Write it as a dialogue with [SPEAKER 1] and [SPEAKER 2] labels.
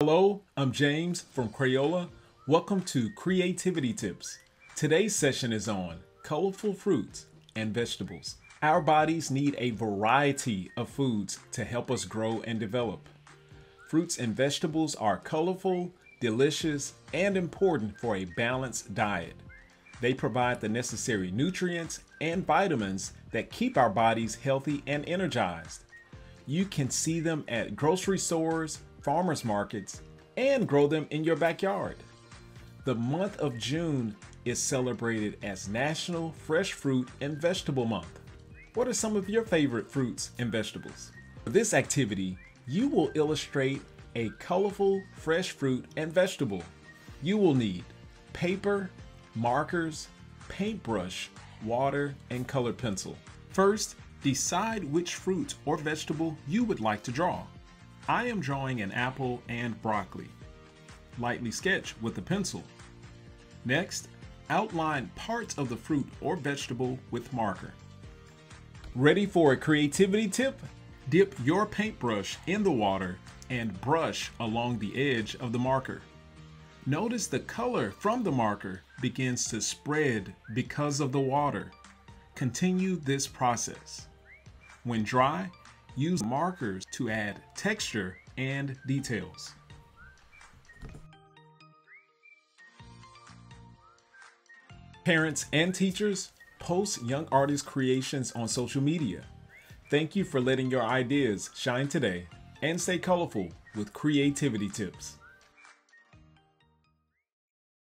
[SPEAKER 1] Hello, I'm James from Crayola. Welcome to Creativity Tips. Today's session is on colorful fruits and vegetables. Our bodies need a variety of foods to help us grow and develop. Fruits and vegetables are colorful, delicious, and important for a balanced diet. They provide the necessary nutrients and vitamins that keep our bodies healthy and energized. You can see them at grocery stores, farmers markets, and grow them in your backyard. The month of June is celebrated as National Fresh Fruit and Vegetable Month. What are some of your favorite fruits and vegetables? For this activity, you will illustrate a colorful fresh fruit and vegetable. You will need paper, markers, paintbrush, water, and colored pencil. First, decide which fruit or vegetable you would like to draw. I am drawing an apple and broccoli. Lightly sketch with a pencil. Next, outline parts of the fruit or vegetable with marker. Ready for a creativity tip? Dip your paintbrush in the water and brush along the edge of the marker. Notice the color from the marker begins to spread because of the water. Continue this process. When dry, use markers to add texture and details. Parents and teachers, post young artists' creations on social media. Thank you for letting your ideas shine today, and stay colorful with creativity tips.